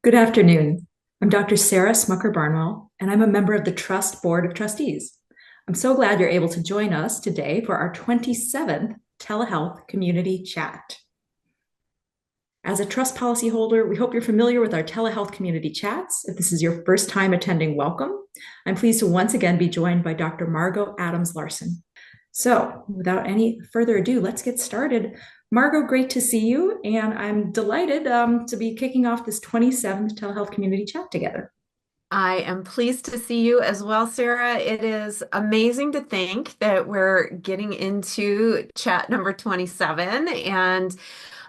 Good afternoon. I'm Dr. Sarah Smucker-Barnwell, and I'm a member of the Trust Board of Trustees. I'm so glad you're able to join us today for our 27th Telehealth Community Chat. As a trust policyholder, we hope you're familiar with our telehealth community chats. If this is your first time attending, welcome. I'm pleased to once again be joined by Dr. Margot Adams-Larson. So without any further ado, let's get started. Margot, great to see you, and I'm delighted to be kicking off this 27th Telehealth Community Chat together. I am pleased to see you as well, Sarah. It is amazing to think that we're getting into chat number 27, and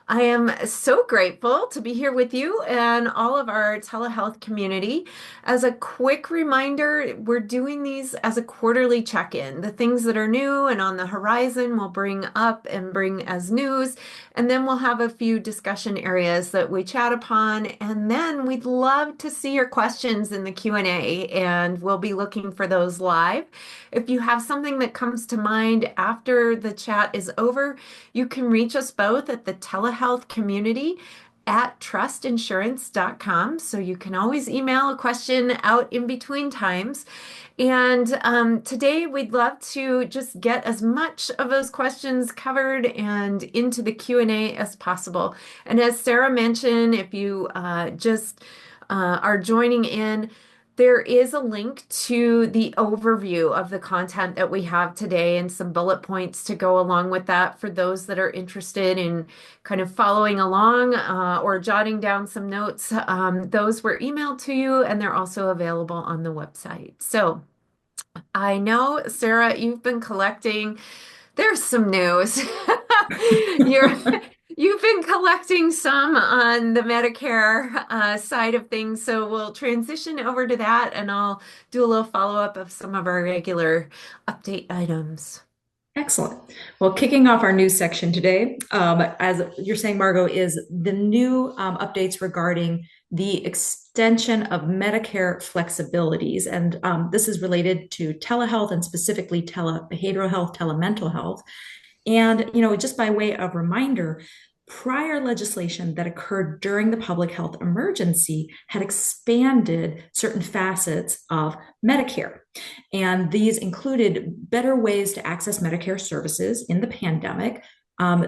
I am so grateful to be here with you and all of our telehealth community. As a quick reminder, we're doing these as a quarterly check-in. The things that are new and on the horizon we'll bring up and bring as news, and then we'll have a few discussion areas that we chat upon, and then we'd love to see your questions in the Q&A, and we'll be looking for those live. If you have something that comes to mind after the chat is over, you can reach us both at the telehealth community at trustinsurance.com. So you can always email a question out in between times. And today we'd love to just get as much of those questions covered and into the Q&A as possible. And as Sarah mentioned, if you just are joining in, there is a link to the overview of the content that we have today and some bullet points to go along with that for those that are interested in kind of following along or jotting down some notes. Those were emailed to you and they're also available on the website. So I know, Sarah, you've been collecting. There's some news. You're you've been collecting some on the Medicare side of things, so we'll transition over to that, and I'll do a little follow-up of some of our regular update items. Excellent. Well, kicking off our news section today, as you're saying, Margot, is the new updates regarding the extension of Medicare flexibilities. And this is related to telehealth and specifically behavioral health, telemental health. And, just by way of reminder, prior legislation that occurred during the public health emergency had expanded certain facets of Medicare. And these included better ways to access Medicare services in the pandemic.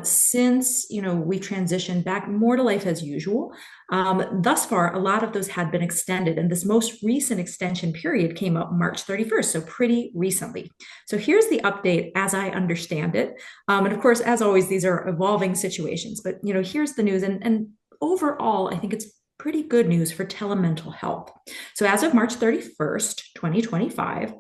Since we transitioned back more to life as usual, thus far a lot of those had been extended, and this most recent extension period came up March 31st, so pretty recently. So here's the update as I understand it, and of course, as always, these are evolving situations. But here's the news, and overall, I think it's pretty good news for telemental health. So as of March 31st, 2025.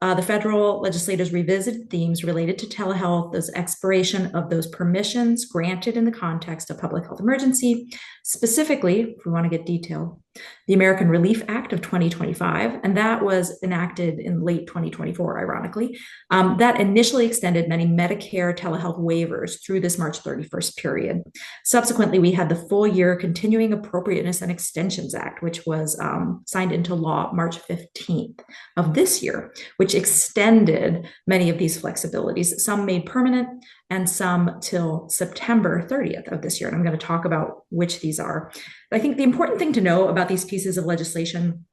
The federal legislators revisited themes related to telehealth, those expiration of those permissions granted in the context of public health emergency. Specifically, if we want to get detailed, the American Relief Act of 2025, and that was enacted in late 2024, ironically, that initially extended many Medicare telehealth waivers through this March 31st period. Subsequently, we had the full year Continuing Appropriateness and Extensions Act, which was signed into law March 15th of this year, which extended many of these flexibilities, some made permanent and some till September 30th of this year. And I'm going to talk about which these are. I think the important thing to know about these pieces of legislation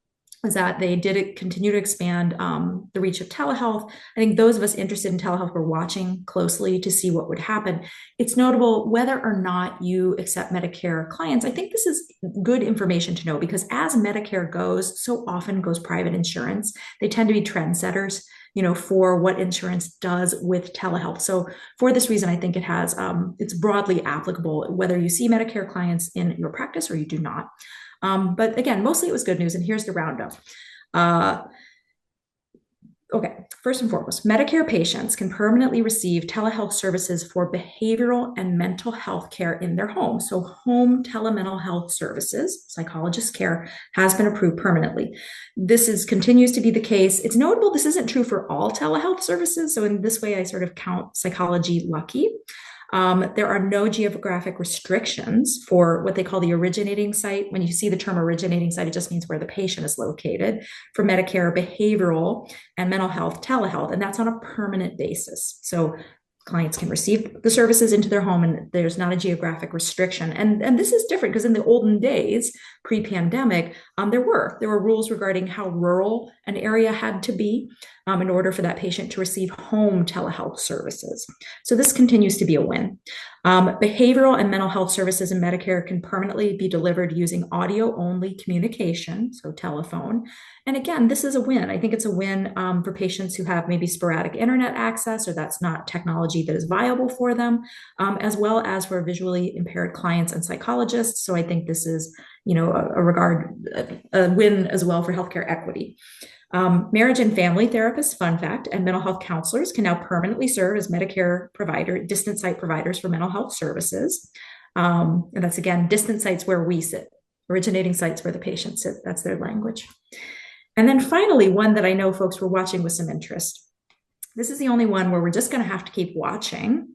is that they did continue to expand the reach of telehealth. I think those of us interested in telehealth were watching closely to see what would happen. It's notable whether or not you accept Medicare clients. I think this is good information to know because as Medicare goes, so often goes private insurance. They tend to be trendsetters, for what insurance does with telehealth. So for this reason, I think it's broadly applicable whether you see Medicare clients in your practice or you do not. But again, mostly it was good news, and here's the roundup. Okay, first and foremost, Medicare patients can permanently receive telehealth services for behavioral and mental health care in their home. So home telemental health services, psychologist care, has been approved permanently. This continues to be the case. It's notable this isn't true for all telehealth services. So in this way, I sort of count psychology lucky. There are no geographic restrictions for what they call the originating site. When you see the term originating site, it just means where the patient is located for Medicare, behavioral, and mental health telehealth, and that's on a permanent basis. So clients can receive the services into their home and there's not a geographic restriction. And this is different because in the olden days, pre-pandemic, there were rules regarding how rural an area had to be in order for that patient to receive home telehealth services. So this continues to be a win. Behavioral and mental health services in Medicare can permanently be delivered using audio only communication, so telephone. And again, this is a win. I think it's a win for patients who have maybe sporadic internet access or that's not technology that is viable for them, as well as for visually impaired clients and psychologists. So I think this is, a win as well for healthcare equity. Marriage and family therapists, fun fact, and mental health counselors can now permanently serve as Medicare distant site providers for mental health services. And that's again, distant sites where we sit, originating sites where the patients sit. That's their language. And then finally, one that I know folks were watching with some interest. This is the only one where we're just going to have to keep watching.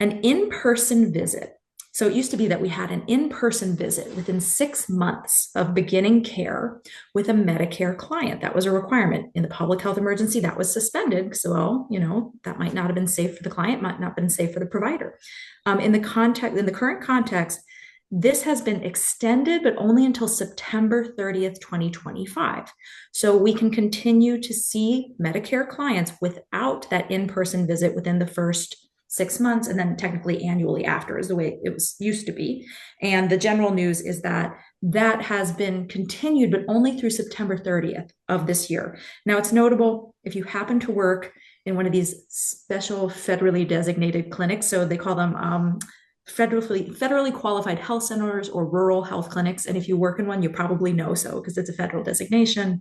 An in-person visit. So it used to be that we had an in-person visit within 6 months of beginning care with a Medicare client. That was a requirement. In the public health emergency, that was suspended. So, that might not have been safe for the client, might not have been safe for the provider. In the current context, this has been extended, but only until September 30th, 2025. So we can continue to see Medicare clients without that in-person visit within the first 6 months, and then technically annually after is the way it was used to be. And the general news is that that has been continued, but only through September 30th of this year. Now, it's notable if you happen to work in one of these special federally designated clinics, so they call them federally qualified health centers or rural health clinics. And if you work in one, you probably know so because it's a federal designation.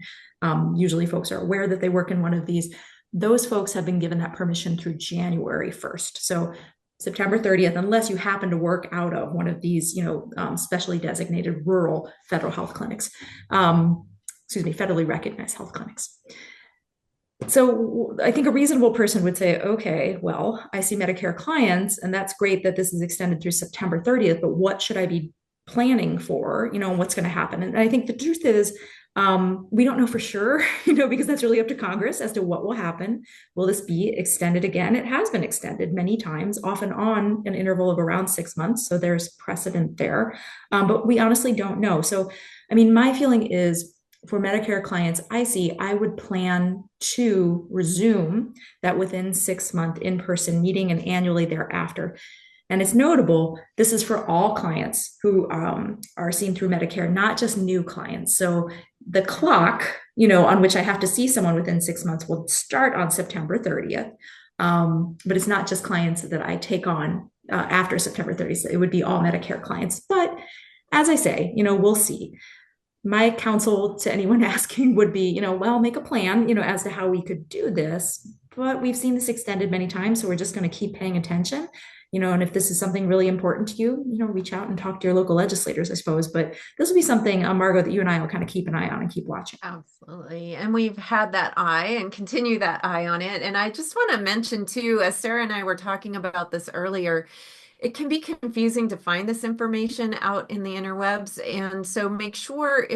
Usually folks are aware that they work in one of these. Those folks have been given that permission through January 1st. So September 30th, unless you happen to work out of one of these, specially designated rural federal health clinics, federally recognized health clinics. So I think a reasonable person would say, okay, well, I see Medicare clients, and that's great that this is extended through September 30th, but what should I be planning for, what's going to happen? And I think the truth is, we don't know for sure, because that's really up to Congress as to what will happen. Will this be extended again? It has been extended many times, often on an interval of around 6 months. So there's precedent there, but we honestly don't know. So, my feeling is, for Medicare clients I would plan to resume that within 6 month in-person meeting and annually thereafter. And it's notable, this is for all clients who are seen through Medicare, not just new clients. So the clock, on which I have to see someone within 6 months will start on September 30th. But it's not just clients that I take on after September 30th. It would be all Medicare clients. But as I say, we'll see. My counsel to anyone asking would be, make a plan, as to how we could do this. But we've seen this extended many times, so we're just going to keep paying attention. And if this is something really important to you, reach out and talk to your local legislators, I suppose. But this will be something, Margot, that you and I will kind of keep an eye on and keep watching. Absolutely. And we've had that eye and continue that eye on it. And I just want to mention too, as Sarah and I were talking about this earlier, it can be confusing to find this information out in the interwebs. And so make sure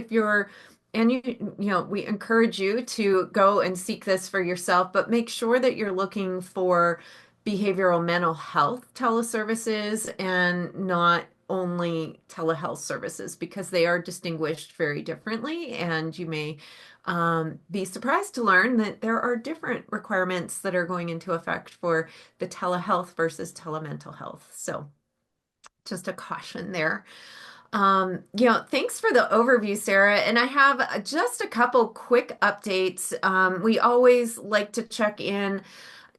we encourage you to go and seek this for yourself, but make sure that you're looking for behavioral mental health teleservices and not only telehealth services, because they are distinguished very differently. And you may be surprised to learn that there are different requirements that are going into effect for the telehealth versus telemental health. So just a caution there. Thanks for the overview, Sarah. And I have just a couple quick updates. We always like to check in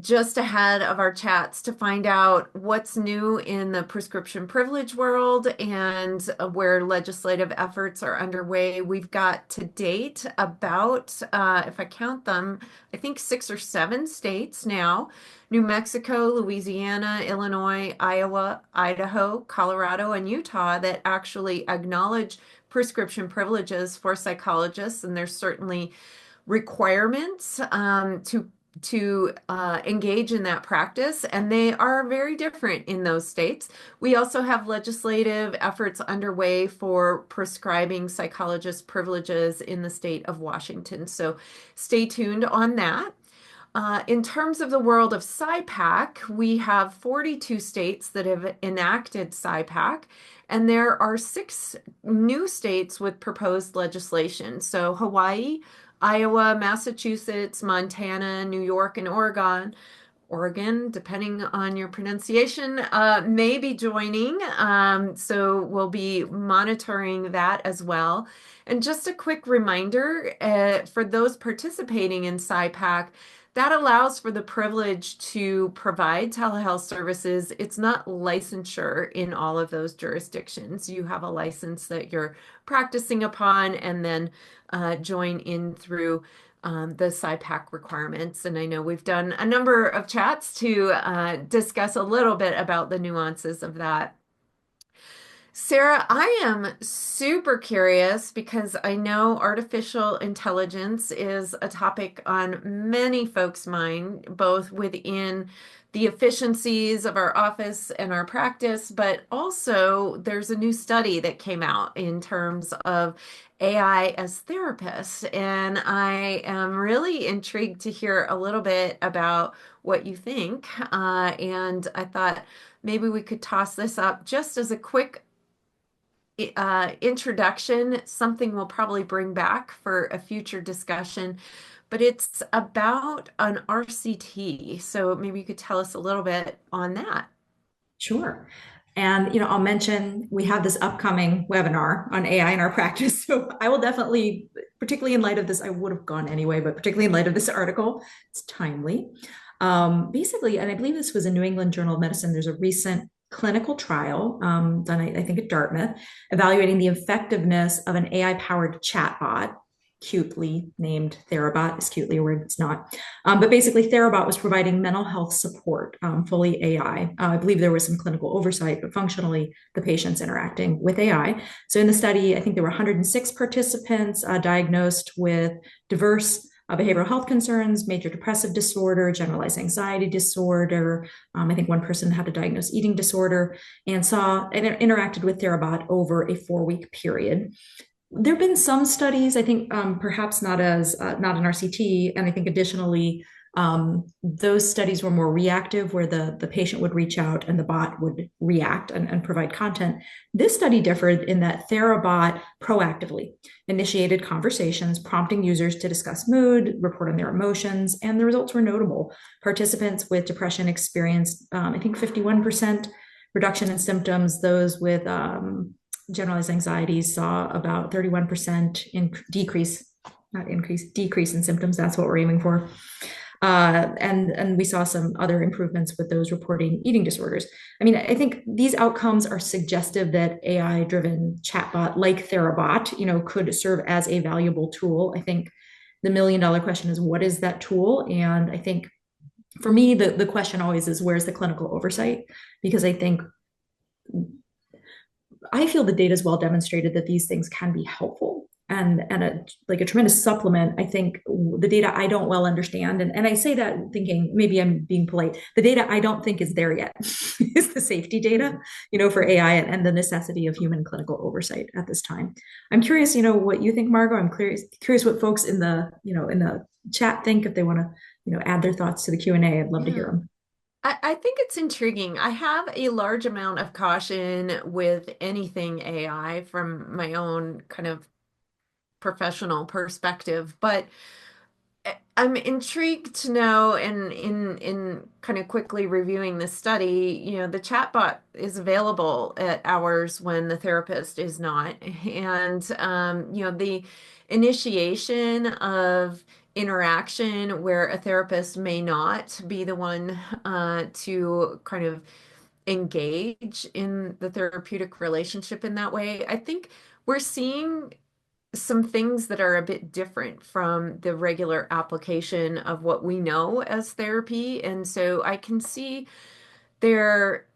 just ahead of our chats to find out what's new in the prescription privilege world and where legislative efforts are underway. We've got to date about, if I count them, I think 6 or 7 states now: New Mexico, Louisiana, Illinois, Iowa, Idaho, Colorado, and Utah that actually acknowledge prescription privileges for psychologists. And there's certainly requirements to engage in that practice, and they are very different in those states. We also have legislative efforts underway for prescribing psychologist privileges in the state of Washington. So stay tuned on that. In terms of the world of SIPAC, we have 42 states that have enacted SIPAC, and there are six new states with proposed legislation. So Hawaii, Iowa, Massachusetts, Montana, New York, and Oregon, depending on your pronunciation, may be joining. So we'll be monitoring that as well. And just a quick reminder for those participating in SIPAC, that allows for the privilege to provide telehealth services. It's not licensure in all of those jurisdictions. You have a license that you're practicing upon and then join in through the SIPAC requirements. And I know we've done a number of chats to discuss a little bit about the nuances of that. Sarah, I am super curious because I know artificial intelligence is a topic on many folks' mind, both within the efficiencies of our office and our practice, but also there's a new study that came out in terms of AI as therapists. And I am really intrigued to hear a little bit about what you think. And I thought maybe we could toss this up just as a quick introduction, something we'll probably bring back for a future discussion, but it's about an RCT. So maybe you could tell us a little bit on that. Sure. And, I'll mention we have this upcoming webinar on AI in our practice. So I will definitely, particularly in light of this, I would have gone anyway, but particularly in light of this article, it's timely. Basically, and I believe this was in New England Journal of Medicine, there's a recent clinical trial done, I think, at Dartmouth, evaluating the effectiveness of an AI-powered chatbot, cutely named Therabot. Is cutely a word? It's not. But basically, Therabot was providing mental health support, fully AI. I believe there was some clinical oversight, but functionally, the patient's interacting with AI. So in the study, I think there were 106 participants diagnosed with diverse behavioral health concerns, major depressive disorder, generalized anxiety disorder. I think one person had a diagnosed eating disorder and interacted with Therabot over a 4-week period. There have been some studies, I think, perhaps not not an RCT, and I think additionally, those studies were more reactive, where the patient would reach out and the bot would react and provide content. This study differed in that Therabot proactively initiated conversations, prompting users to discuss mood, report on their emotions, and the results were notable. Participants with depression experienced, I think, 51% reduction in symptoms. Those with generalized anxiety saw about 31% decrease in symptoms. That's what we're aiming for. And we saw some other improvements with those reporting eating disorders. I mean, I think these outcomes are suggestive that AI-driven chatbot like Therabot, could serve as a valuable tool. I think the million-dollar question is, what is that tool? And I think for me, the question always is, where's the clinical oversight? Because I feel the data is well demonstrated that these things can be helpful and a tremendous supplement. I think the data I don't well understand, and I say that thinking maybe I'm being polite. The data I don't think is there yet is the safety data, for AI and the necessity of human clinical oversight at this time. I'm curious, what you think, Margot. I'm curious what folks in the chat think, if they want to, add their thoughts to the Q&A. I'd love to hear Yeah. them. I think it's intriguing. I have a large amount of caution with anything AI from my own kind of professional perspective, but I'm intrigued to know, and in kind of quickly reviewing this study, the chatbot is available at hours when the therapist is not, and the initiation of interaction where a therapist may not be the one to kind of engage in the therapeutic relationship in that way. I think we're seeing some things that are a bit different from the regular application of what we know as therapy. And so I can see there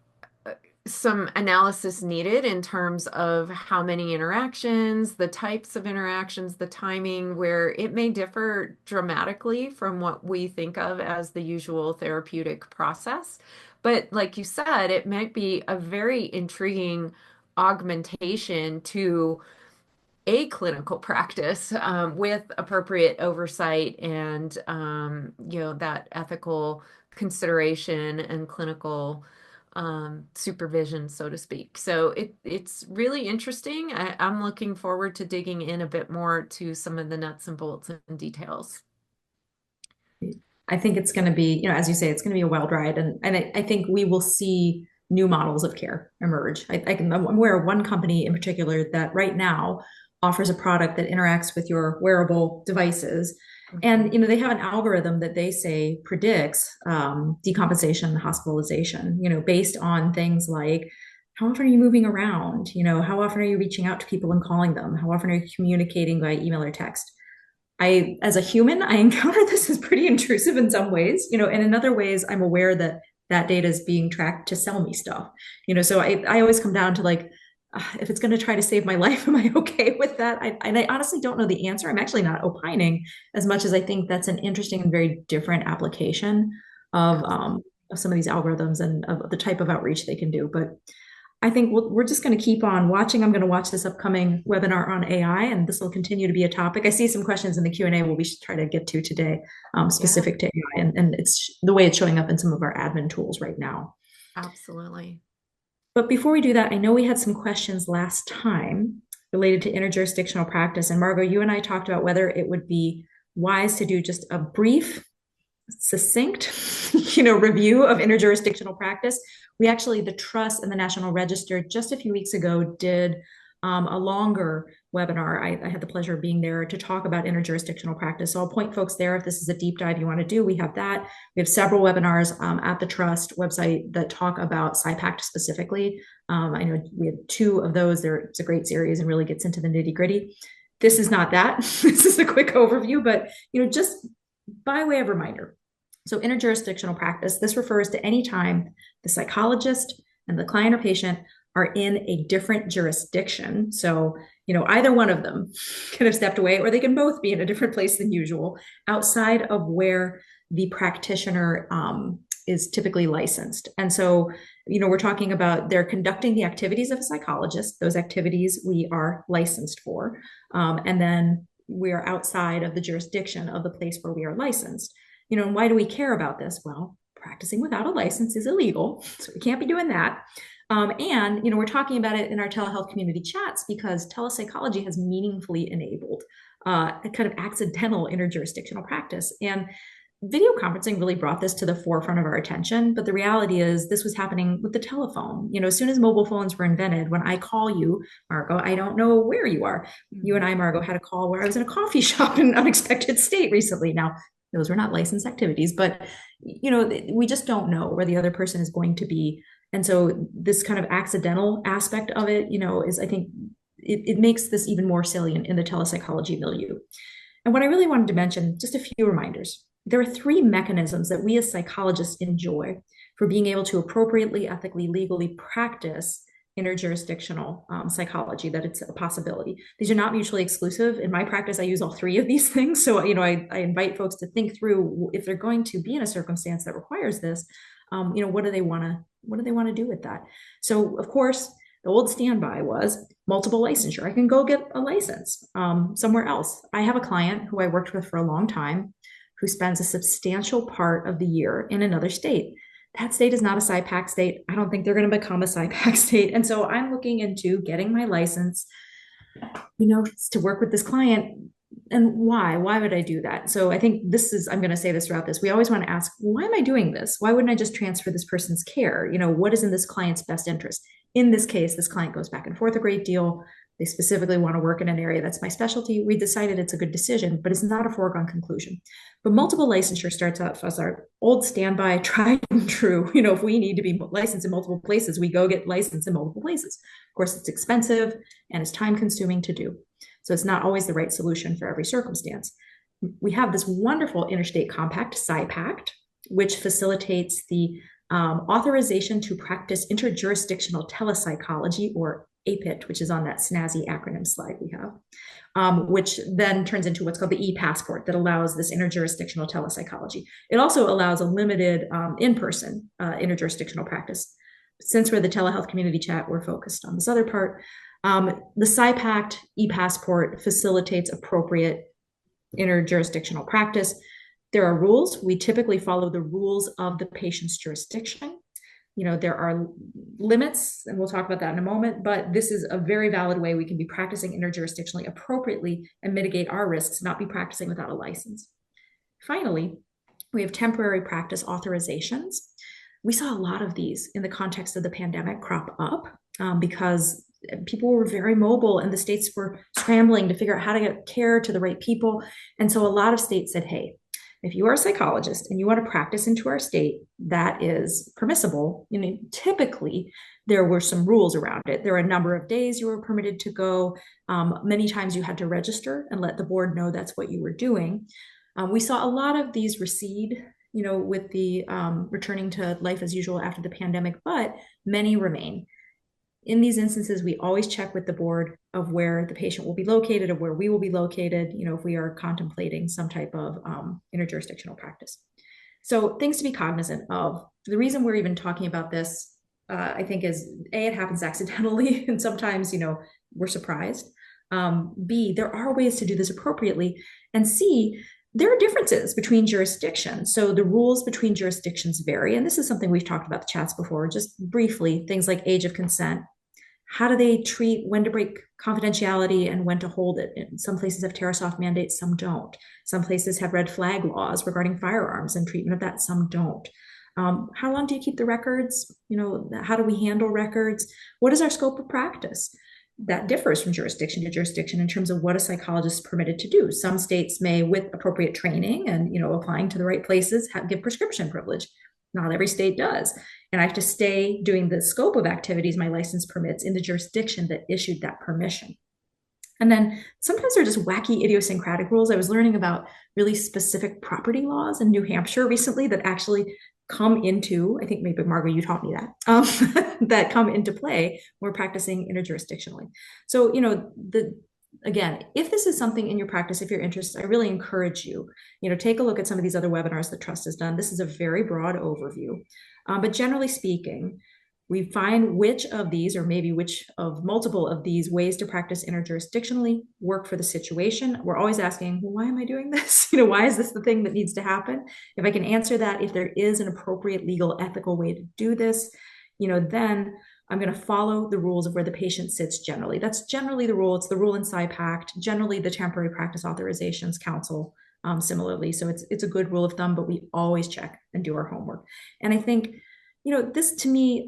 some analysis needed in terms of how many interactions, the types of interactions, the timing, where it may differ dramatically from what we think of as the usual therapeutic process. But like you said, it might be a very intriguing augmentation to a clinical practice with appropriate oversight and that ethical consideration and clinical supervision, so to speak. So it's really interesting. I'm looking forward to digging in a bit more to some of the nuts and bolts and details. I think it's going to be, as you say, it's going to be a wild ride. And I think we will see new models of care emerge. I'm aware of one company in particular that right now offers a product that interacts with your wearable devices. And, Mhm. they have an algorithm that they say predicts decompensation and hospitalization, based on things like how often are you moving around? How often are you reaching out to people and calling them? How often are you communicating by email or text? As a human, I encounter this as pretty intrusive in some ways, and in other ways, I'm aware that that data is being tracked to sell me stuff, so I always come down to like, if it's going to try to save my life, am I okay with that? And I honestly don't know the answer. I'm actually not opining as much as I think that's an interesting and very different application of some of these algorithms and of the type of outreach they can do. But I think we're just going to keep on watching. I'm going to watch this upcoming webinar on AI, and this will continue to be a topic. I see some questions in the Q&A we should try to get to today, Yeah, specific to AI, and it's the way it's showing up in some of our admin tools right now. absolutely. But before we do that, I know we had some questions last time related to interjurisdictional practice. And Margot, you and I talked about whether it would be wise to do just a brief succinct, review of interjurisdictional practice. We actually, the Trust and the National Register, just a few weeks ago, did a longer webinar. I had the pleasure of being there to talk about interjurisdictional practice. So I'll point folks there if this is a deep dive you want to do. We have that. We have several webinars at the Trust website that talk about SIPACT specifically. I know we have two of those. It's a great series and really gets into the nitty gritty. This is not that. This is a quick overview, but just by way of reminder, so interjurisdictional practice, this refers to any time the psychologist and the client or patient are in a different jurisdiction. So, either one of them could have stepped away, or they can both be in a different place than usual, outside of where the practitioner is typically licensed. And so, we're talking about they're conducting the activities of a psychologist. Those activities we are licensed for. And then we are outside of the jurisdiction of the place where we are licensed. And why do we care about this? Well, practicing without a license is illegal, so we can't be doing that. And we're talking about it in our telehealth community chats because telepsychology has meaningfully enabled a kind of accidental interjurisdictional practice. And video conferencing really brought this to the forefront of our attention. But the reality is this was happening with the telephone. As soon as mobile phones were invented, when I call you, Margot, I don't know where you are. You and I, Margot, had a call where I was in a coffee shop in an unexpected state recently. Now, those were not licensed activities, but we just don't know where the other person is going to be. And so this kind of accidental aspect of it, is, I think it makes this even more salient in the telepsychology milieu. And what I really wanted to mention, just a few reminders. There are three mechanisms that we as psychologists enjoy for being able to appropriately, ethically, legally practice interjurisdictional psychology, that it's a possibility. These are not mutually exclusive. In my practice, I use all three of these things. So, I invite folks to think through if they're going to be in a circumstance that requires this, what do they want to do with that? So, of course, the old standby was multiple licensure. I can go get a license somewhere else. I have a client who I worked with for a long time who spends a substantial part of the year in another state. That state is not a SIPAC state. I don't think they're going to become a SIPAC state. And so I'm looking into getting my license, to work with this client. And why? Why would I do that? So I think I'm going to say this throughout this. We always want to ask, why am I doing this? Why wouldn't I just transfer this person's care? What is in this client's best interest? In this case, this client goes back and forth a great deal. They specifically want to work in an area that's my specialty. We decided it's a good decision, but it's not a foregone conclusion. But multiple licensure starts out as our old standby, tried and true. If we need to be licensed in multiple places, we go get licensed in multiple places. Of course, it's expensive and it's time consuming to do. So it's not always the right solution for every circumstance. We have this wonderful interstate compact, SIPACT, which facilitates the authorization to practice interjurisdictional telepsychology, or APIT, which is on that snazzy acronym slide we have, which then turns into what's called the e-passport that allows this interjurisdictional telepsychology. It also allows a limited in-person interjurisdictional practice. Since we're the telehealth community chat, we're focused on this other part. The SIPACT e-passport facilitates appropriate interjurisdictional practice. There are rules. We typically follow the rules of the patient's jurisdiction. There are limits, and we'll talk about that in a moment, but this is a very valid way we can be practicing interjurisdictionally appropriately and mitigate our risks, not be practicing without a license. Finally, we have temporary practice authorizations. We saw a lot of these in the context of the pandemic crop up because people were very mobile and the states were scrambling to figure out how to get care to the right people. And so a lot of states said, hey, if you are a psychologist and you want to practice into our state, that is permissible. Typically there were some rules around it. There were a number of days you were permitted to go. Many times you had to register and let the board know that's what you were doing. We saw a lot of these recede, with the returning to life as usual after the pandemic, but many remain. In these instances, we always check with the board of where the patient will be located, of where we will be located, if we are contemplating some type of interjurisdictional practice. So things to be cognizant of. The reason we're even talking about this, I think, is A, it happens accidentally, and sometimes, we're surprised. B, there are ways to do this appropriately. And C, there are differences between jurisdictions. So the rules between jurisdictions vary. And this is something we've talked about the chats before, just briefly, things like age of consent. How do they treat when to break confidentiality and when to hold it? And some places have Tarasoff mandates, some don't. Some places have red flag laws regarding firearms and treatment of that, some don't. How long do you keep the records? How do we handle records? What is our scope of practice? That differs from jurisdiction to jurisdiction in terms of what a psychologist is permitted to do. Some states may, with appropriate training and applying to the right places, give prescription privilege. Not every state does. And I have to stay doing the scope of activities my license permits in the jurisdiction that issued that permission. And then sometimes they're just wacky idiosyncratic rules. I was learning about really specific property laws in New Hampshire recently that actually come into, I think maybe Margo, you taught me that, that come into play when we're practicing interjurisdictionally. So, again, if this is something in your practice, if you're interested, I really encourage you, take a look at some of these other webinars that Trust has done. This is a very broad overview. But generally speaking, we find which of these, or maybe which of multiple of these ways to practice interjurisdictionally work for the situation. We're always asking, well, why am I doing this? Why is this the thing that needs to happen? If I can answer that, if there is an appropriate legal, ethical way to do this, then I'm going to follow the rules of where the patient sits generally. That's generally the rule. It's the rule in SIPACT, generally the Temporary Practice Authorizations Council, similarly. So it's a good rule of thumb, but we always check and do our homework. And I think, this to me,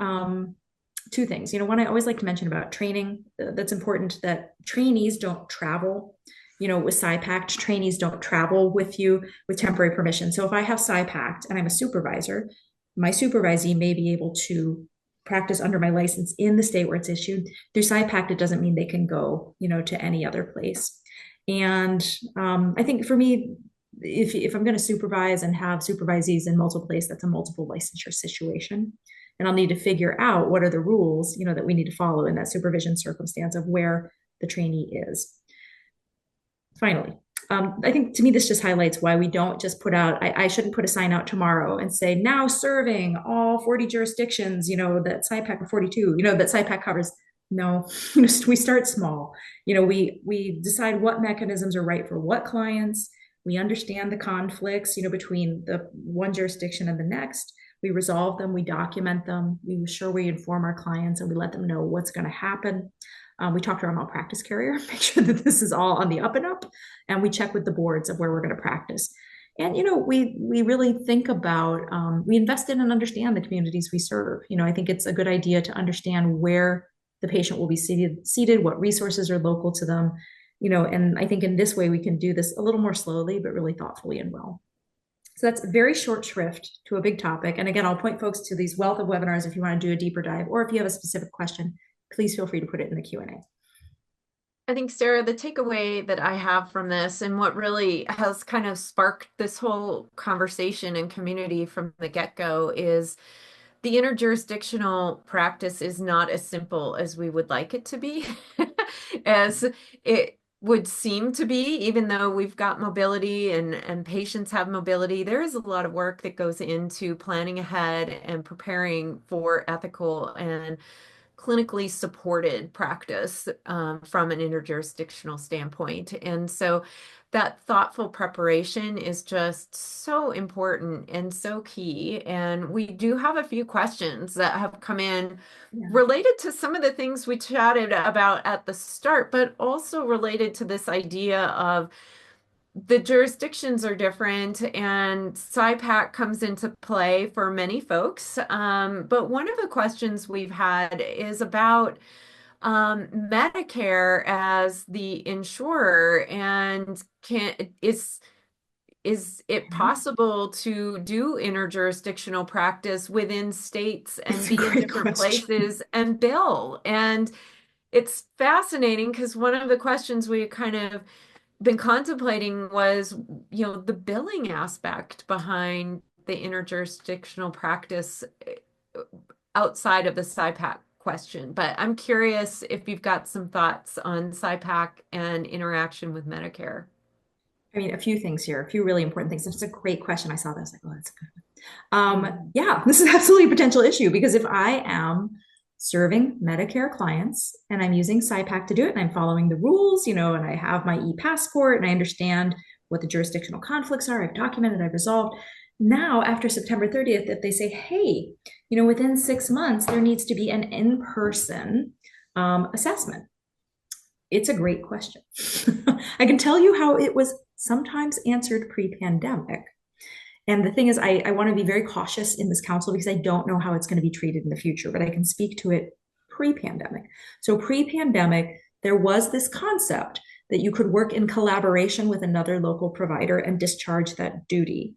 two things. One I always like to mention about training, that's important, that trainees don't travel. With SIPACT, trainees don't travel with you with temporary permission. So if I have SIPACT and I'm a supervisor, my supervisee may be able to practice under my license in the state where it's issued. Through SIPACT, it doesn't mean they can go, to any other place. And I think for me, if I'm going to supervise and have supervisees in multiple places, that's a multiple licensure situation. And I'll need to figure out what are the rules, that we need to follow in that supervision circumstance of where the trainee is. Finally, I think to me, this just highlights why we don't just put out, I shouldn't put a sign out tomorrow and say, now serving all 40 jurisdictions, that SIPAC, or 42, that SIPAC covers. No, we start small. We decide what mechanisms are right for what clients. We understand the conflicts, between the one jurisdiction and the next. We resolve them, we document them, we ensure we inform our clients and we let them know what's going to happen. We talk to our malpractice carrier, make sure that this is all on the up and up, and we check with the boards of where we're going to practice. And we really think about, we invest in and understand the communities we serve. I think it's a good idea to understand where the patient will be seated, what resources are local to them, and I think in this way we can do this a little more slowly, but really thoughtfully and well. So that's a very short shrift to a big topic. And again, I'll point folks to these wealth of webinars if you want to do a deeper dive, or if you have a specific question, please feel free to put it in the Q&A. I think, Sarah, the takeaway that I have from this, and what really has kind of sparked this whole conversation and community from the get-go, is the interjurisdictional practice is not as simple as we would like it to be, as it would seem to be, even though we've got mobility and patients have mobility. There is a lot of work that goes into planning ahead and preparing for ethical and clinically supported practice from an interjurisdictional standpoint. And so that thoughtful preparation is just so important and so key. And we do have a few questions that have come in Yeah. related to some of the things we chatted about at the start, but also related to this idea of the jurisdictions are different and SIPAC comes into play for many folks. But one of the questions we've had is about Medicare as the insurer, and can is it Yeah. possible to do interjurisdictional practice within states and It's a be in great different question. places and bill? And it's fascinating because one of the questions we kind of been contemplating was, the billing aspect behind the interjurisdictional practice outside of the SIPAC question. But I'm curious if you've got some thoughts on SIPAC and interaction with Medicare. I mean, a few things here, a few really important things. It's a great question. I saw this, like, oh, that's good. Mhm. Yeah, this is absolutely a potential issue because if I am serving Medicare clients and I'm using SIPAC to do it and I'm following the rules, and I have my e-passport and I understand what the jurisdictional conflicts are, I've documented, I've resolved. Now, after September 30th, if they say, hey, within 6 months, there needs to be an in-person assessment. It's a great question. I can tell you how it was sometimes answered pre-pandemic. And the thing is, I want to be very cautious in this council because I don't know how it's going to be treated in the future, but I can speak to it pre-pandemic. So pre-pandemic, there was this concept that you could work in collaboration with another local provider and discharge that duty.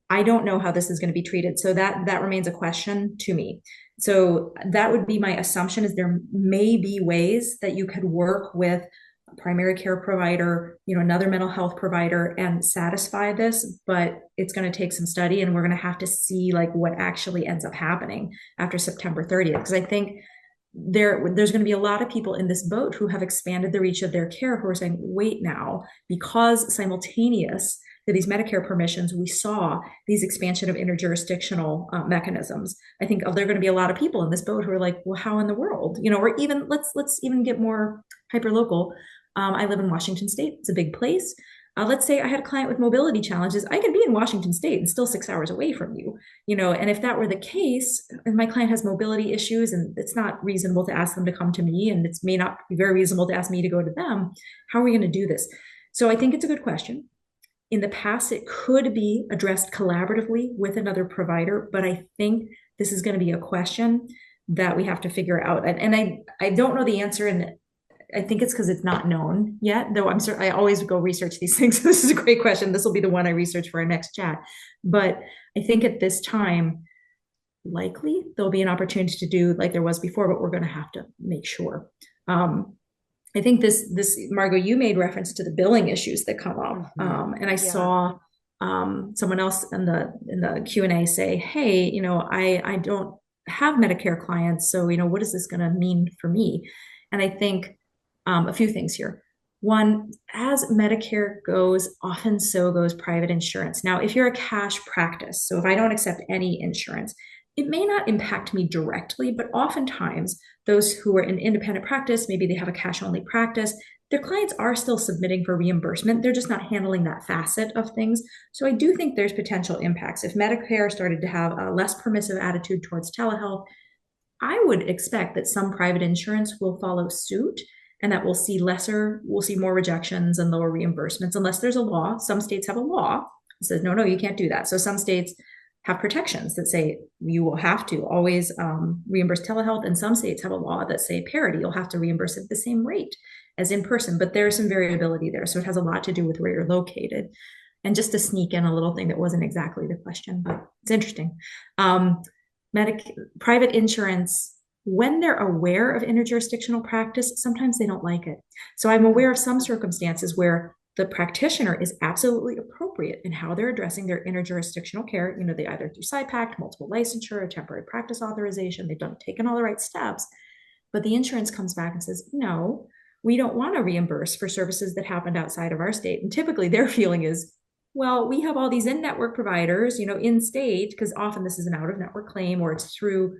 I don't know how this is going to be treated. So that remains a question to me. So that would be my assumption is there may be ways that you could work with a primary care provider, another mental health provider and satisfy this, but it's going to take some study and we're going to have to see like what actually ends up happening after September 30th. Because I think there's going to be a lot of people in this boat who have expanded the reach of their care who are saying, wait now, because simultaneous to these Medicare permissions, we saw these expansion of interjurisdictional mechanisms. I think there are going to be a lot of people in this boat who are like, well, how in the world, or even let's even get more hyper local. I live in Washington State; it's a big place. Let's say I had a client with mobility challenges. I could be in Washington State and still 6 hours away from you, and if that were the case, and my client has mobility issues and it's not reasonable to ask them to come to me, and it may not be very reasonable to ask me to go to them, how are we going to do this? So I think it's a good question. In the past, it could be addressed collaboratively with another provider, but I think this is going to be a question that we have to figure out. And I don't know the answer, and I think it's because it's not known yet, though I always go research these things. This is a great question. This will be the one I research for our next chat. But I think at this time, likely there'll be an opportunity to do like there was before, but we're going to have to make sure. I think this Margot, you made reference to the billing issues that come up, and I Yeah. saw someone else in the Q&A say, hey, I don't have Medicare clients, so what is this going to mean for me? And I think a few things here. One, as Medicare goes, often so goes private insurance. Now, if you're a cash practice, so if I don't accept any insurance, it may not impact me directly, but oftentimes those who are in independent practice, maybe they have a cash only practice, their clients are still submitting for reimbursement. They're just not handling that facet of things. So I do think there's potential impacts. If Medicare started to have a less permissive attitude towards telehealth, I would expect that some private insurance will follow suit and that we'll see more rejections and lower reimbursements unless there's a law. Some states have a law that says, no, you can't do that. So some states have protections that say you will have to always reimburse telehealth, and some states have a law that say parity, you'll have to reimburse at the same rate as in person, but there's some variability there. So it has a lot to do with where you're located. And just to sneak in a little thing that wasn't exactly the question, but it's interesting. Private insurance, when they're aware of interjurisdictional practice, sometimes they don't like it. So I'm aware of some circumstances where the practitioner is absolutely appropriate in how they're addressing their interjurisdictional care. They either do SIPAC, multiple licensure, temporary practice authorization, they've taken all the right steps, but the insurance comes back and says, no, we don't want to reimburse for services that happened outside of our state. And typically their feeling is, well, we have all these in-network providers, in state, because often this is an out-of-network claim or it's through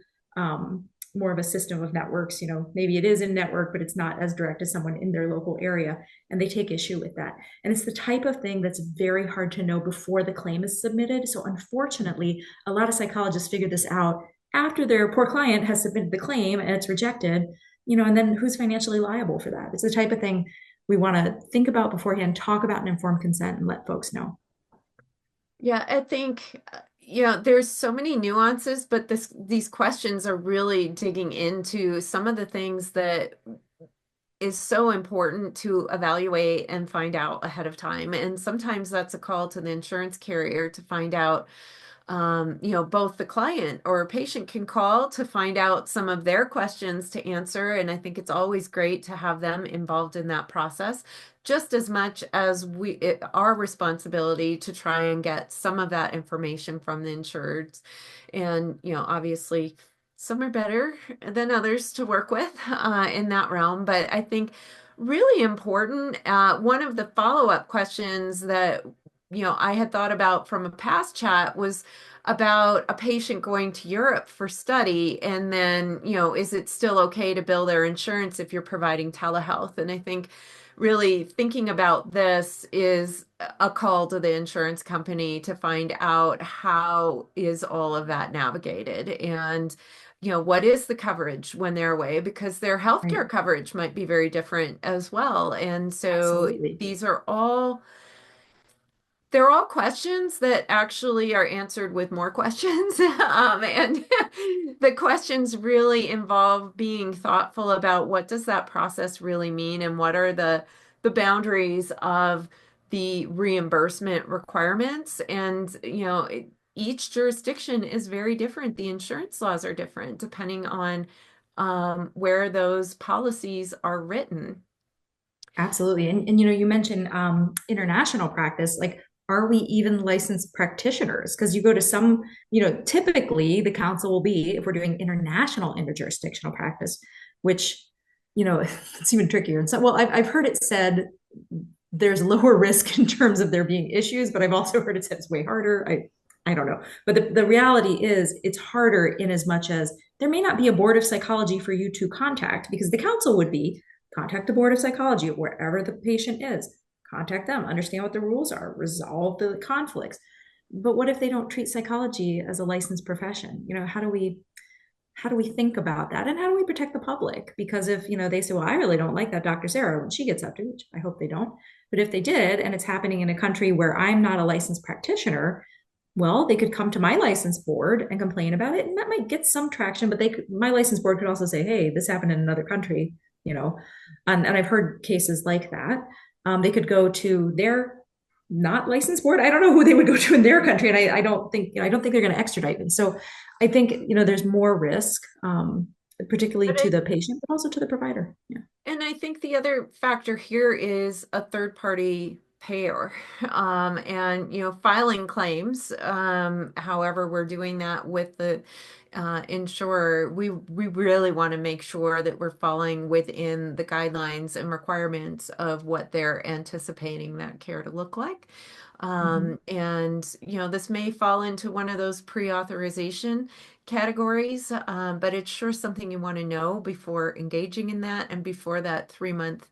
more of a system of networks. Maybe it is in network, but it's not as direct as someone in their local area, and they take issue with that. And it's the type of thing that's very hard to know before the claim is submitted. So unfortunately, a lot of psychologists figure this out after their poor client has submitted the claim and it's rejected, and then who's financially liable for that? It's the type of thing we want to think about beforehand, talk about an informed consent, and let folks know. Yeah, I think, there's so many nuances, but these questions are really digging into some of the things that is so important to evaluate and find out ahead of time. And sometimes that's a call to the insurance carrier to find out, both the client or patient can call to find out some of their questions to answer. And I think it's always great to have them involved in that process, just as much as our responsibility to try and get some of that information from the insureds. And, obviously, some are better than others to work with in that realm. But I think really important, one of the follow-up questions that I had thought about from a past chat was about a patient going to Europe for study. And then, is it still okay to bill their insurance if you're providing telehealth? And I think really thinking about this is a call to the insurance company to find out how is all of that navigated, and what is the coverage when they're away, because their Right. healthcare coverage might be very different as well. And so Absolutely. they're all questions that actually are answered with more questions. And the questions really involve being thoughtful about what does that process really mean, and what are the boundaries of the reimbursement requirements. And, each jurisdiction is very different. The insurance laws are different depending on where those policies are written. Absolutely. And you mentioned international practice. Like, are we even licensed practitioners? Because you go to some, typically the council will be, if we're doing international interjurisdictional practice, which, it's even trickier. And so, well, I've heard it said there's lower risk in terms of there being issues, but I've also heard it said it's way harder. I don't know. But the reality is it's harder in as much as there may not be a board of psychology for you to contact, because the council would be contact the board of psychology wherever the patient is, contact them, understand what the rules are, resolve the conflicts. But what if they don't treat psychology as a licensed profession? How do we think about that, and how do we protect the public? Because if they say, well, I really don't like that Dr. Sarah when she gets up to, which I hope they don't, but if they did, and it's happening in a country where I'm not a licensed practitioner, well, they could come to my license board and complain about it, and that might get some traction. But my license board could also say, hey, this happened in another country, and I've heard cases like that. They could go to their not licensed board. I don't know who they would go to in their country, and I don't think they're going to extradite them. So I think there's more risk, particularly But to the patient, but also to the provider. Yeah. And I think the other factor here is a third party payer, and filing claims. However, we're doing that with the insurer. We really want to make sure that we're falling within the guidelines and requirements of what they're anticipating that care to look like. Mhm. And this may fall into one of those pre-authorization categories, but it's sure something you want to know before engaging in that, and before that 3 month,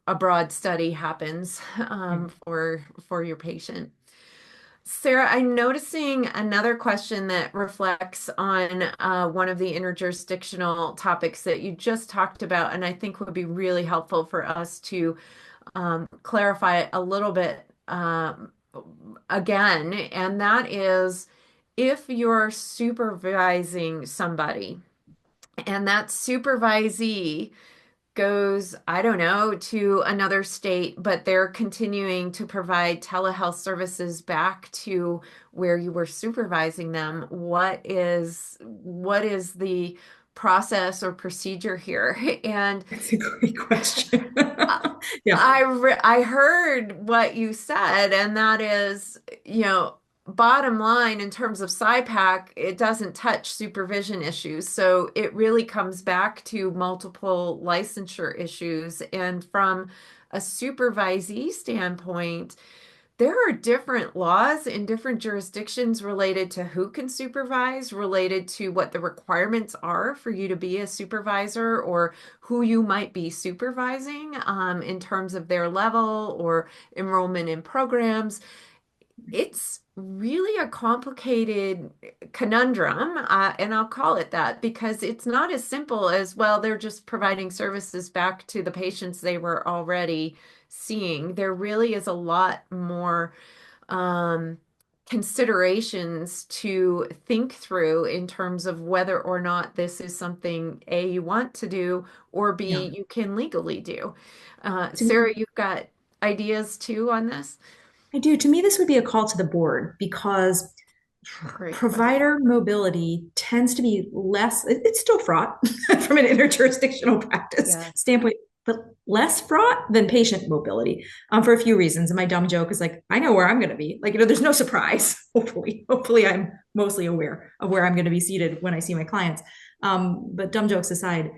a broad study happens Right. for your patient. Sarah, I'm noticing another question that reflects on one of the interjurisdictional topics that you just talked about, and I think would be really helpful for us to clarify a little bit again, and that is if you're supervising somebody and that supervisee goes, I don't know, to another state, but they're continuing to provide telehealth services back to where you were supervising them, what is the process or procedure here? And That's a great question. I Yeah. I heard what you said, and that is, bottom line in terms of SIPAC, it doesn't touch supervision issues. So it really comes back to multiple licensure issues. And from a supervisee standpoint, there are different laws in different jurisdictions related to who can supervise, related to what the requirements are for you to be a supervisor or who you might be supervising in terms of their level or enrollment in programs. It's really a complicated conundrum, and I'll call it that because it's not as simple as, well, they're just providing services back to the patients they were already seeing. There really is a lot more um, considerations to think through in terms of whether or not this is something A, you want to do, or Yeah. B, you can legally do. To me, Sarah, you've got ideas too on this? I do. To me, this would be a call to the board because Great question. provider mobility tends to be less, it's still fraught from an interjurisdictional practice Yeah. standpoint, but less fraught than patient mobility for a few reasons. And my dumb joke is like, I know where I'm going to be. Like, there's no surprise. Hopefully, I'm mostly aware of where I'm going to be seated when I see my clients. But dumb jokes aside,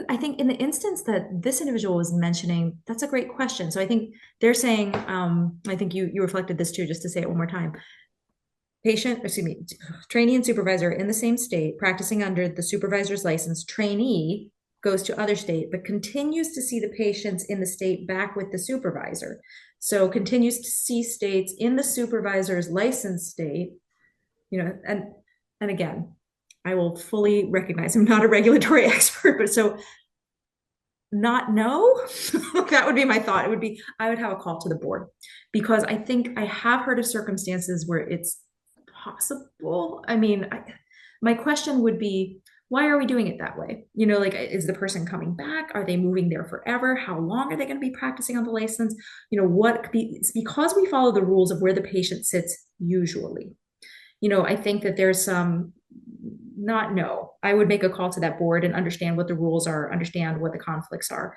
I think in the instance that this individual was mentioning, that's a great question. So I think they're saying, I think you reflected this too, just to say it one more time. Trainee and supervisor in the same state, practicing under the supervisor's license. Trainee goes to other state, but continues to see the patients in the state back with the supervisor. So continues to see states in the supervisor's license state, and again, I will fully recognize I'm not a regulatory expert, but so not know. That would be my thought. It would be, I would have a call to the board because I think I have heard of circumstances where it's possible. I mean, my question would be, why are we doing it that way? Like, is the person coming back? Are they moving there forever? How long are they going to be practicing on the license? It's because we follow the rules of where the patient sits usually. I think that there's some not no. I would make a call to that board and understand what the rules are, understand what the conflicts are.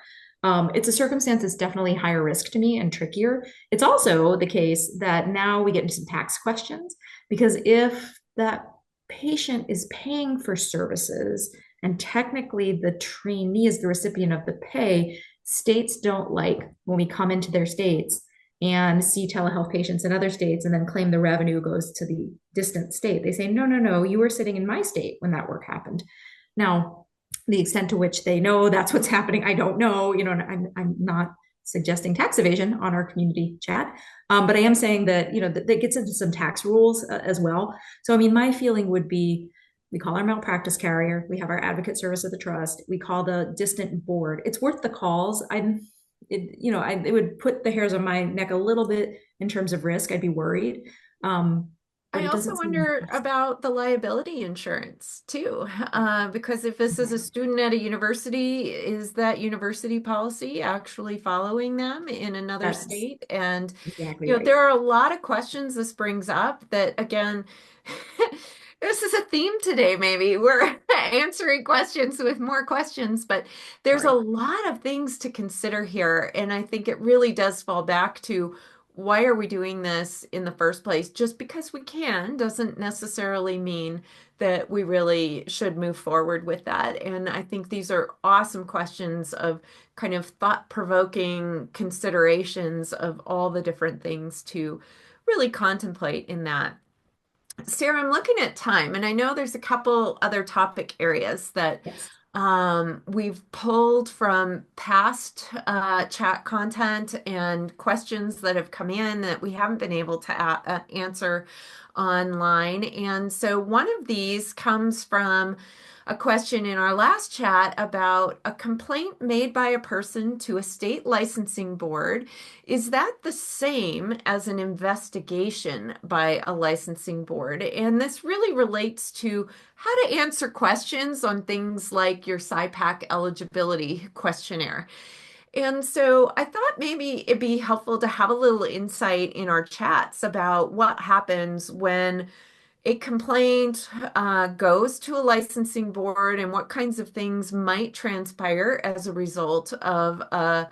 It's a circumstance that's definitely higher risk to me and trickier. It's also the case that now we get into some tax questions because if that patient is paying for services and technically the trainee is the recipient of the pay, states don't like when we come into their states and see telehealth patients in other states and then claim the revenue goes to the distant state. They say, no, no, no, you were sitting in my state when that work happened. Now, the extent to which they know that's what's happening, I don't know. I'm not suggesting tax evasion on our community chat, but I am saying that, that gets into some tax rules as well. So, I mean, my feeling would be we call our malpractice carrier, we have our advocate service of the trust, we call the distant board. It's worth the calls. It would put the hairs on my neck a little bit in terms of risk. I'd be worried. Um, but I it also doesn't seem wonder about the liability insurance too, because if this is a student at a university, is that university policy actually following them in another that's state? And, exactly right. there are a lot of questions this brings up that, again, this is a theme today, maybe. We're answering questions with more questions, but there's a Sorry. lot of things to consider here. And I think it really does fall back to why are we doing this in the first place? Just because we can doesn't necessarily mean that we really should move forward with that. And I think these are awesome questions of kind of thought-provoking considerations of all the different things to really contemplate in that. Sarah, I'm looking at time, and I know there's a couple other topic areas that Yes. we've pulled from past chat content and questions that have come in that we haven't been able to answer online. And so one of these comes from a question in our last chat about a complaint made by a person to a state licensing board. Is that the same as an investigation by a licensing board? And this really relates to how to answer questions on things like your SIPAC eligibility questionnaire. And so I thought maybe it'd be helpful to have a little insight in our chats about what happens when a complaint goes to a licensing board and what kinds of things might transpire as a result of a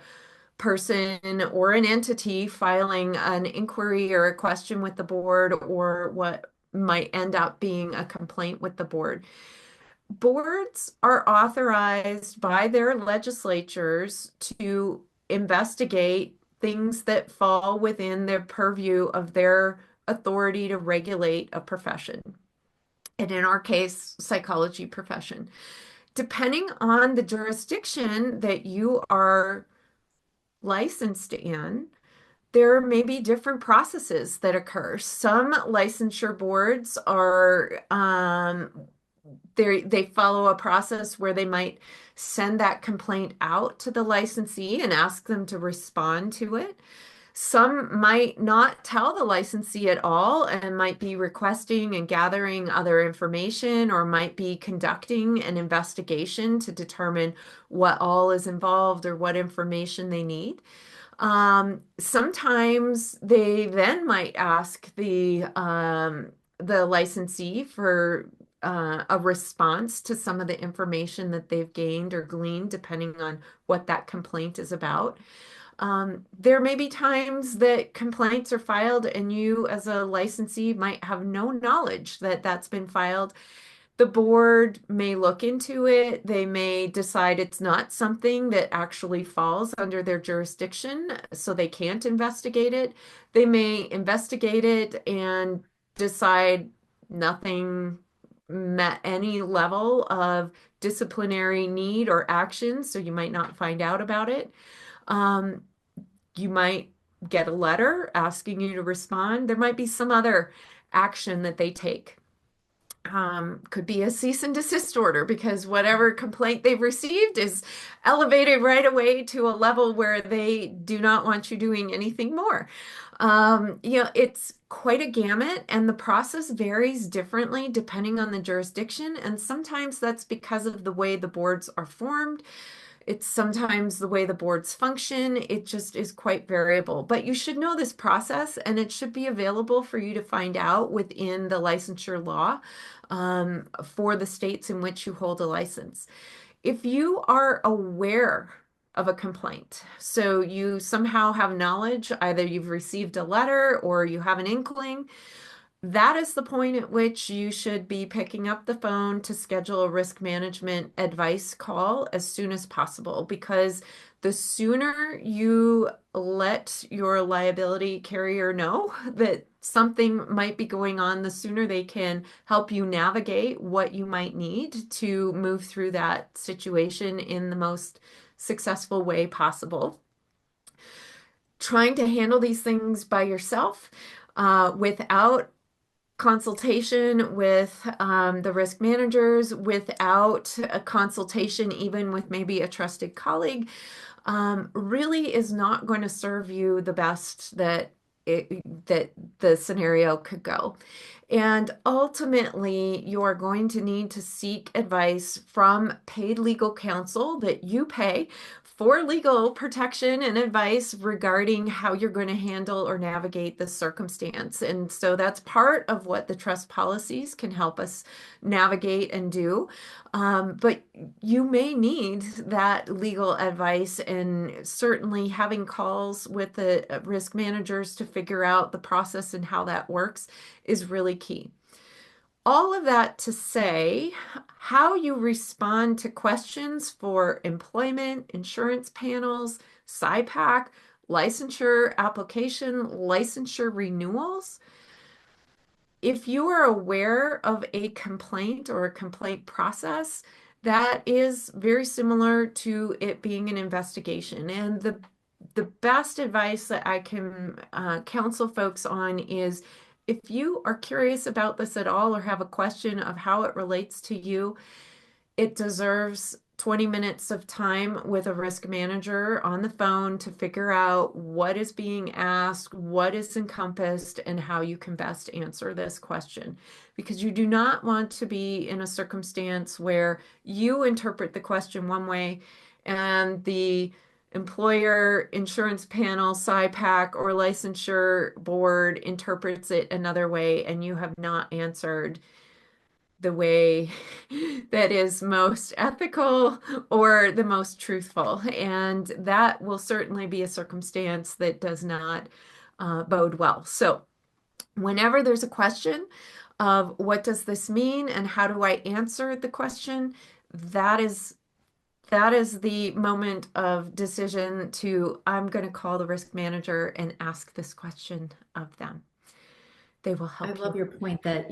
person or an entity filing an inquiry or a question with the board, or what might end up being a complaint with the board. Boards are authorized by their legislatures to investigate things that fall within the purview of their authority to regulate a profession. And in our case, psychology profession. Depending on the jurisdiction that you are licensed in, there may be different processes that occur. Some licensure boards are they follow a process where they might send that complaint out to the licensee and ask them to respond to it. Some might not tell the licensee at all and might be requesting and gathering other information or might be conducting an investigation to determine what all is involved or what information they need. Sometimes they then might ask the licensee for a response to some of the information that they've gained or gleaned, depending on what that complaint is about. There may be times that complaints are filed and you as a licensee might have no knowledge that that's been filed. The board may look into it. They may decide it's not something that actually falls under their jurisdiction, so they can't investigate it. They may investigate it and decide nothing met any level of disciplinary need or action, so you might not find out about it. Um, you might get a letter asking you to respond. There might be some other action that they take. Could be a cease and desist order because whatever complaint they've received is elevated right away to a level where they do not want you doing anything more. It's quite a gamut, and the process varies differently depending on the jurisdiction. And sometimes that's because of the way the boards are formed. It's sometimes the way the boards function. It just is quite variable. But you should know this process, and it should be available for you to find out within the licensure law for the states in which you hold a license. If you are aware of a complaint, so you somehow have knowledge, either you've received a letter or you have an inkling, that is the point at which you should be picking up the phone to schedule a risk management advice call as soon as possible, because the sooner you let your liability carrier know that something might be going on, the sooner they can help you navigate what you might need to move through that situation in the most successful way possible. Trying to handle these things by yourself without consultation with the risk managers, without a consultation even with maybe a trusted colleague, really is not going to serve you the best that the scenario could go. And ultimately, you are going to need to seek advice from paid legal counsel that you pay for legal protection and advice regarding how you're going to handle or navigate the circumstance. And so that's part of what the trust policies can help us navigate and do. But you may need that legal advice, and certainly having calls with the risk managers to figure out the process and how that works is really key. All of that to say, how you respond to questions for employment, insurance panels, SIPAC, licensure application, licensure renewals. If you are aware of a complaint or a complaint process, that is very similar to it being an investigation. And the best advice that I can counsel folks on is if you are curious about this at all or have a question of how it relates to you, it deserves 20 minutes of time with a risk manager on the phone to figure out what is being asked, what is encompassed, and how you can best answer this question. Because you do not want to be in a circumstance where you interpret the question one way and the employer, insurance panel, SIPAC, or licensure board interprets it another way, and you have not answered the way that is most ethical or the most truthful. And that will certainly be a circumstance that does not bode well. So whenever there's a question of what does this mean and how do I answer the question, that is that is the moment of decision to, I'm going to call the risk manager and ask this question of them. They will I help love you. your point that,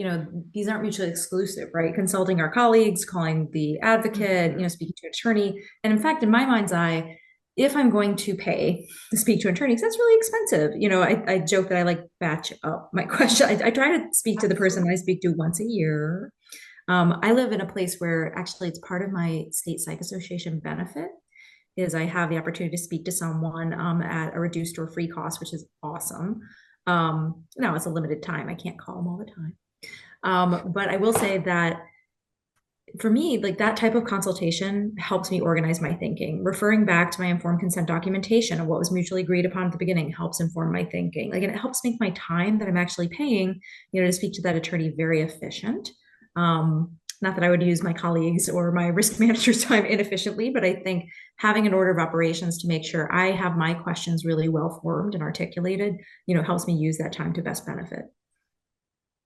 these aren't mutually exclusive, right? Consulting our colleagues, calling the advocate, Mhm. speaking to an attorney. And in fact, in my mind's eye, if I'm going to pay to speak to an attorney, 'cause that's really expensive. I joke that I like batch up my question. I try to speak to the person I Absolutely. speak to once a year. I live in a place where actually it's part of my state psych association benefit is I have the opportunity to speak to someone at a reduced or free cost, which is awesome. Now it's a limited time. I can't call them all the time. But I will say that for me, like that type of consultation helps me organize my thinking. Referring back to my informed consent documentation of what was mutually agreed upon at the beginning helps inform my thinking. Like, and it helps make my time that I'm actually paying, to speak to that attorney very efficient. Not that I would use my colleagues or my risk manager's time inefficiently, but I think having an order of operations to make sure I have my questions really well formed and articulated, helps me use that time to best benefit.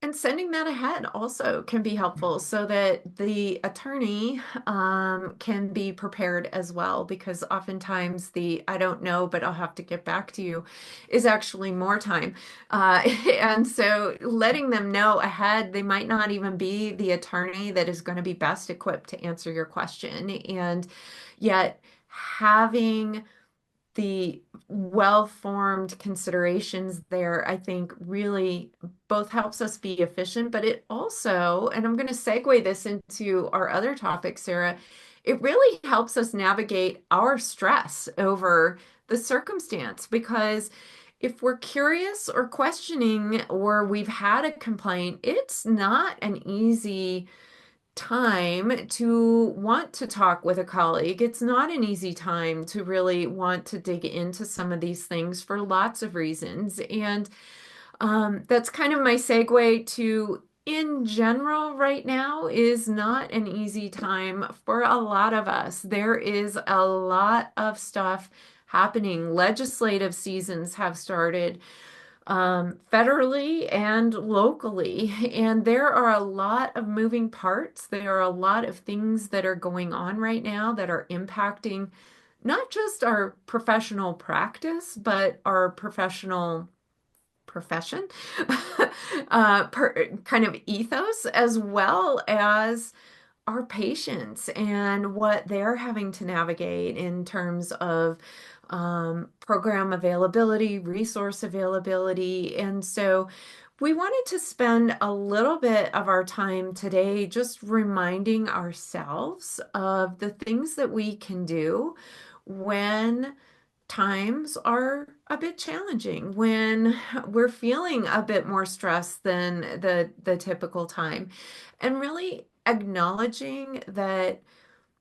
And sending that ahead also can be helpful so that the attorney can be prepared as well, because oftentimes the I don't know, but I'll have to get back to you is actually more time. And so letting them know ahead, they might not even be the attorney that is going to be best equipped to answer your question. And yet having the well-formed considerations there, I think really both helps us be efficient, but it also, and I'm going to segue this into our other topic, Sarah, it really helps us navigate our stress over the circumstance because if we're curious or questioning or we've had a complaint, it's not an easy time to want to talk with a colleague. It's not an easy time to really want to dig into some of these things for lots of reasons. And that's kind of my segue to, in general, right now is not an easy time for a lot of us. There is a lot of stuff happening. Legislative seasons have started federally and locally. And there are a lot of moving parts. There are a lot of things that are going on right now that are impacting not just our professional practice, but our professional profession, kind of ethos, as well as our patients and what they're having to navigate in terms of program availability, resource availability. And so we wanted to spend a little bit of our time today just reminding ourselves of the things that we can do when times are a bit challenging, when we're feeling a bit more stressed than the typical time, and really acknowledging that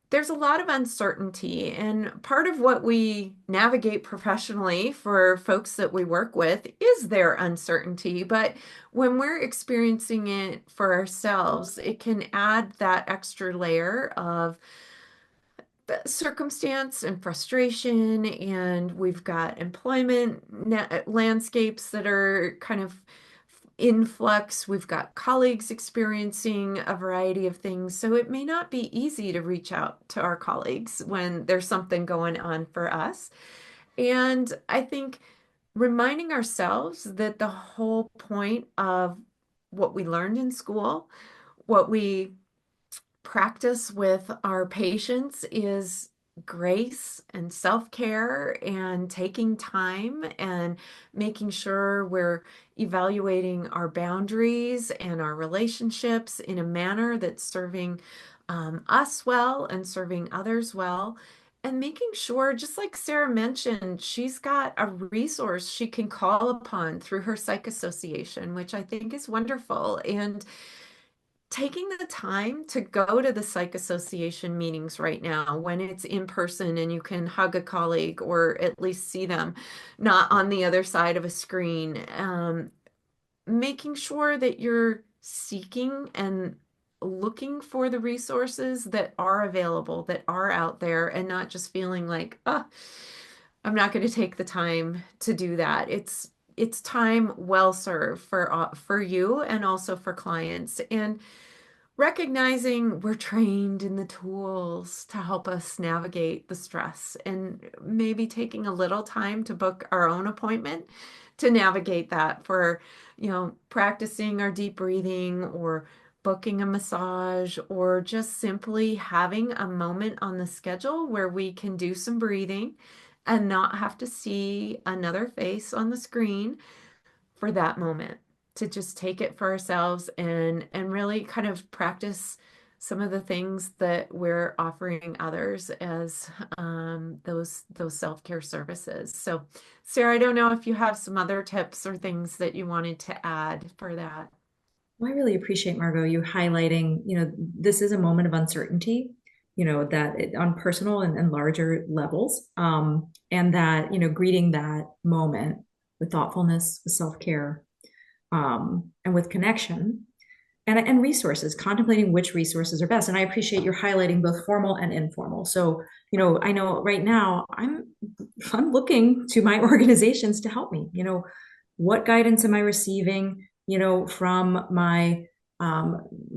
there's a lot of uncertainty. And part of what we navigate professionally for folks that we work with is their uncertainty. But when we're experiencing it for ourselves, it can add that extra layer of circumstance and frustration, and we've got employment landscapes that are kind of in flux. We've got colleagues experiencing a variety of things. So it may not be easy to reach out to our colleagues when there's something going on for us. And I think reminding ourselves that the whole point of what we learned in school, what we practice with our patients is grace and self-care and taking time and making sure we're evaluating our boundaries and our relationships in a manner that's serving us well and serving others well. And making sure, just like Sarah mentioned, she's got a resource she can call upon through her psych association, which I think is wonderful. And taking the time to go to the psych association meetings right now when it's in person and you can hug a colleague or at least see them, not on the other side of a screen. Making sure that you're seeking and looking for the resources that are available, that are out there, and not just feeling like, oh, I'm not going to take the time to do that. It's time well served for you and also for clients. And recognizing we're trained in the tools to help us navigate the stress and maybe taking a little time to book our own appointment to navigate that for, practicing our deep breathing or booking a massage or just simply having a moment on the schedule where we can do some breathing and not have to see another face on the screen for that moment, to just take it for ourselves and really kind of practice some of the things that we're offering others as those self-care services. So, Sarah, I don't know if you have some other tips or things that you wanted to add for that. Well, I really appreciate, Margot, you highlighting, this is a moment of uncertainty, on personal and larger levels, and that, greeting that moment with thoughtfulness, with self-care, and with connection and resources, contemplating which resources are best. And I appreciate your highlighting both formal and informal. So, I know right now I'm looking to my organizations to help me. What guidance am I receiving, from my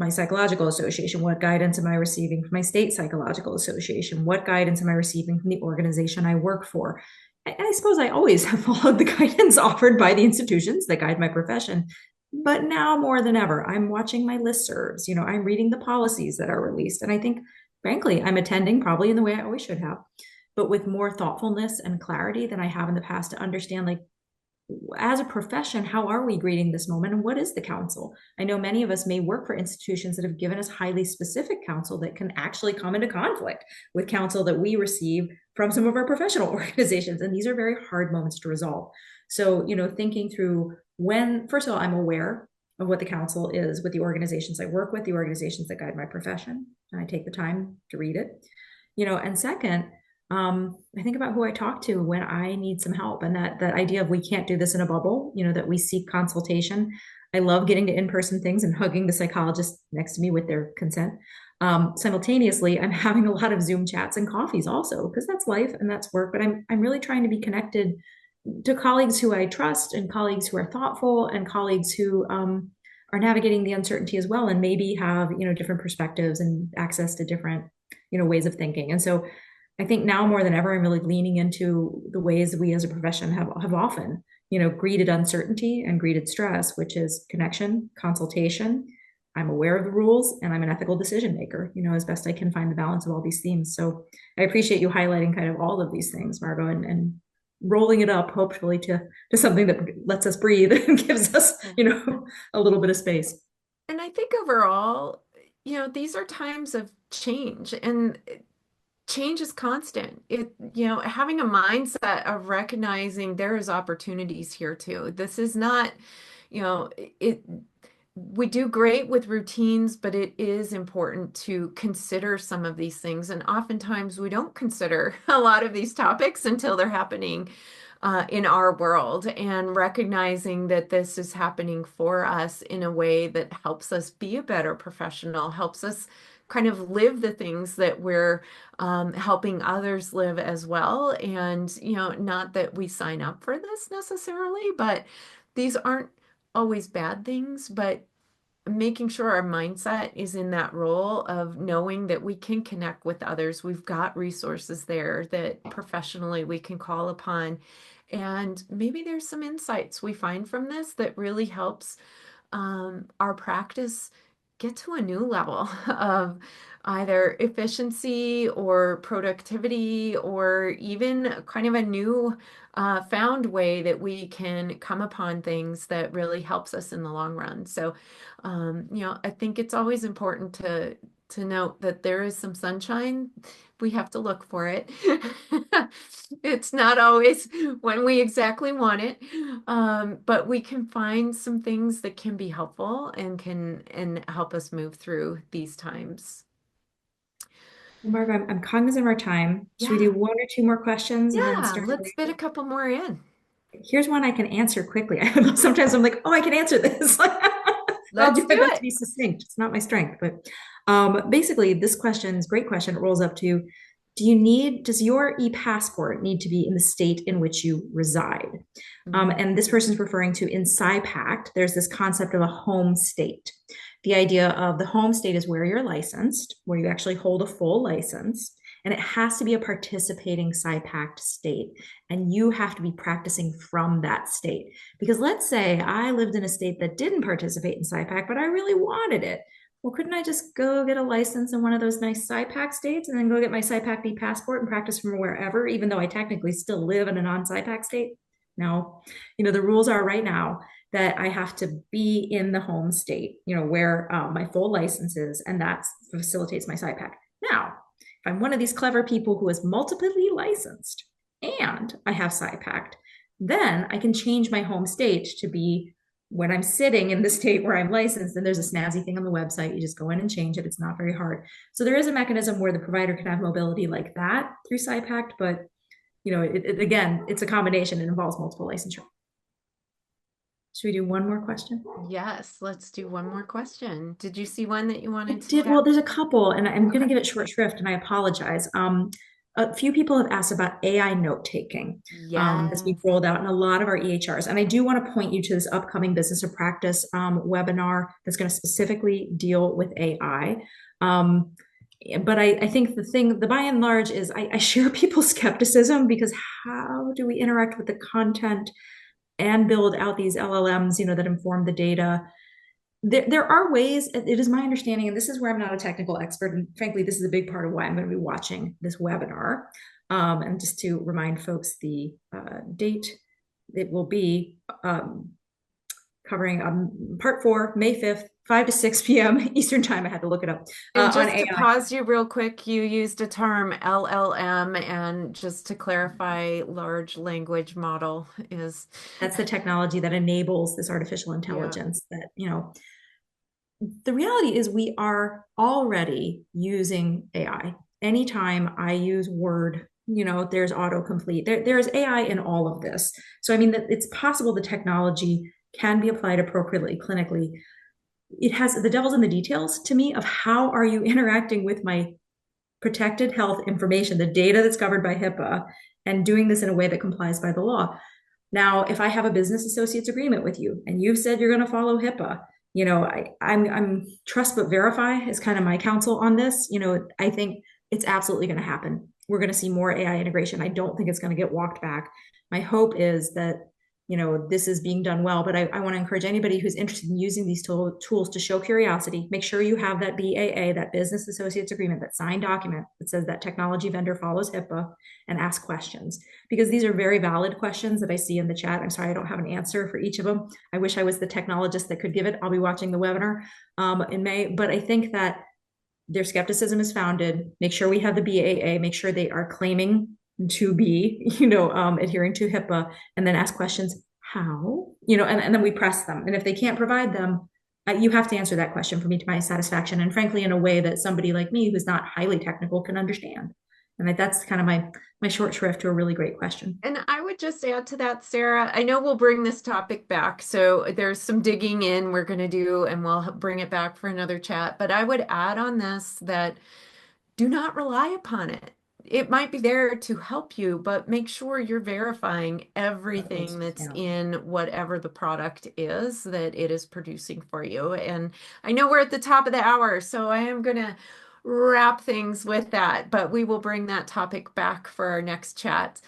psychological association? What guidance am I receiving from my state psychological association? What guidance am I receiving from the organization I work for? And I suppose I always have followed the guidance offered by the institutions that guide my profession. But now more than ever, I'm watching my listservs, I'm reading the policies that are released. And I think, frankly, I'm attending probably in the way I always should have, but with more thoughtfulness and clarity than I have in the past to understand, like, as a profession, how are we greeting this moment and what is the counsel? I know many of us may work for institutions that have given us highly specific counsel that can actually come into conflict with counsel that we receive from some of our professional organizations. And these are very hard moments to resolve. So, thinking through when, first of all, I'm aware of what the counsel is with the organizations I work with, the organizations that guide my profession, and I take the time to read it. And second, I think about who I talk to when I need some help, and that idea of we can't do this in a bubble, that we seek consultation. I love getting to in-person things and hugging the psychologist next to me with their consent. Simultaneously, I'm having a lot of Zoom chats and coffees also, because that's life and that's work. But I'm really trying to be connected to colleagues who I trust and colleagues who are thoughtful and colleagues who are navigating the uncertainty as well and maybe have different perspectives and access to different ways of thinking. And so I think now more than ever, I'm really leaning into the ways we as a profession have often, greeted uncertainty and greeted stress, which is connection, consultation. I'm aware of the rules and I'm an ethical decision maker, as best I can find the balance of all these themes. So I appreciate you highlighting kind of all of these things, Margot, and rolling it up hopefully to something that lets us breathe and gives us, a little bit of space. And I think overall, these are times of change and change is constant. Having a mindset of recognizing there is opportunities here too. This is not, it we do great with routines, but it is important to consider some of these things. And oftentimes we don't consider a lot of these topics until they're happening in our world, and recognizing that this is happening for us in a way that helps us be a better professional, helps us kind of live the things that we're helping others live as well. And, not that we sign up for this necessarily, but these aren't always bad things, but making sure our mindset is in that role of knowing that we can connect with others. We've got resources there that professionally we can call upon. And maybe there's some insights we find from this that really helps our practice get to a new level of either efficiency or productivity, or even kind of a new found way that we can come upon things that really helps us in the long run. So, I think it's always important to note that there is some sunshine. We have to look for it. It's not always when we exactly want it, but we can find some things that can be helpful and can help us move through these times. Well, Margo, I'm cognizant of our time. Should we do Yeah, one or two more questions and then yeah. start? Let's fit a couple more in. Here's one I can answer quickly. Sometimes I'm like, oh, I can answer this. I'll Let's do my do best to it. be succinct. It's not my strength, but basically, this question is a great question. It rolls up to, does your e-passport need to be in the state in which you reside? Mhm. And this person's referring to in SciPact, there's this concept of a home state. the idea of the home state is where you're licensed, where you actually hold a full license, and it has to be a participating SIPAC state. And you have to be practicing from that state. Because let's say I lived in a state that didn't participate in SIPAC, but I really wanted it. Well, couldn't I just go get a license in one of those nice SIPAC states and then go get my SIPAC B passport and practice from wherever, even though I technically still live in a non-SIPAC state? No. The rules are right now that I have to be in the home state, where my full license is, and that facilitates my SIPAC. Now, if I'm one of these clever people who is multiply licensed and I have SIPAC, then I can change my home state to be when I'm sitting in the state where I'm licensed. And there's a snazzy thing on the website. You just go in and change it. It's not very hard. So there is a mechanism where the provider can have mobility like that through SIPAC, but again, it's a combination. It involves multiple licensure. Should we do one more question? Yes, let's do one more question. Did you see one that you I wanted to did. chat? Well, there's a couple, and I'm going to give it short shrift, and I apologize. A few people have asked about AI note taking that's being Yes. rolled out in a lot of our EHRs. And I do want to point you to this upcoming business of practice webinar that's going to specifically deal with AI. Um, but I think the by and large is I share people's skepticism because how do we interact with the content and build out these LLMs, that inform the data? There are ways. It is my understanding, and this is where I'm not a technical expert, and frankly, this is a big part of why I'm going to be watching this webinar. And just to remind folks, the date it will be covering part 4, May 5th, 5 to 6 p.m. Eastern time. I had to look it up And on just to AI. pause you real quick, you used a term LLM, and just to clarify, large language model is, That's the technology that enables this artificial yeah. intelligence that, the reality is we are already using AI. Anytime I use Word, there's autocomplete. There's AI in all of this. So, I mean, that it's possible the technology can be applied appropriately clinically. It has the devil's in the details to me of how are you interacting with my protected health information, the data that's covered by HIPAA, and doing this in a way that complies by the law. Now, if I have a business associates agreement with you and you've said you're going to follow HIPAA, I'm trust but verify is kind of my counsel on this. I think it's absolutely going to happen. We're going to see more AI integration. I don't think it's going to get walked back. My hope is that this is being done well, but I want to encourage anybody who's interested in using these tools to show curiosity. Make sure you have that BAA, that business associates agreement, that signed document that says that technology vendor follows HIPAA, and ask questions, because these are very valid questions that I see in the chat. I'm sorry, I don't have an answer for each of them. I wish I was the technologist that could give it. I'll be watching the webinar in May, but I think that their skepticism is founded. Make sure we have the BAA, make sure they are claiming to be, adhering to HIPAA, and then ask questions, how, and then we press them. And if they can't provide them, you have to answer that question for me to my satisfaction. And frankly, in a way that somebody like me who's not highly technical can understand. And that's kind of my short shrift to a really great question. And I would just add to that, Sarah, I know we'll bring this topic back. So there's some digging in we're going to do, and we'll bring it back for another chat. But I would add on this that do not rely upon it. It might be there to help you, but make sure you're verifying everything that's Yeah. in whatever the product is that it is producing for you. And I know we're at the top of the hour, so I am going to wrap things with that, but we will bring that topic back for our next chat.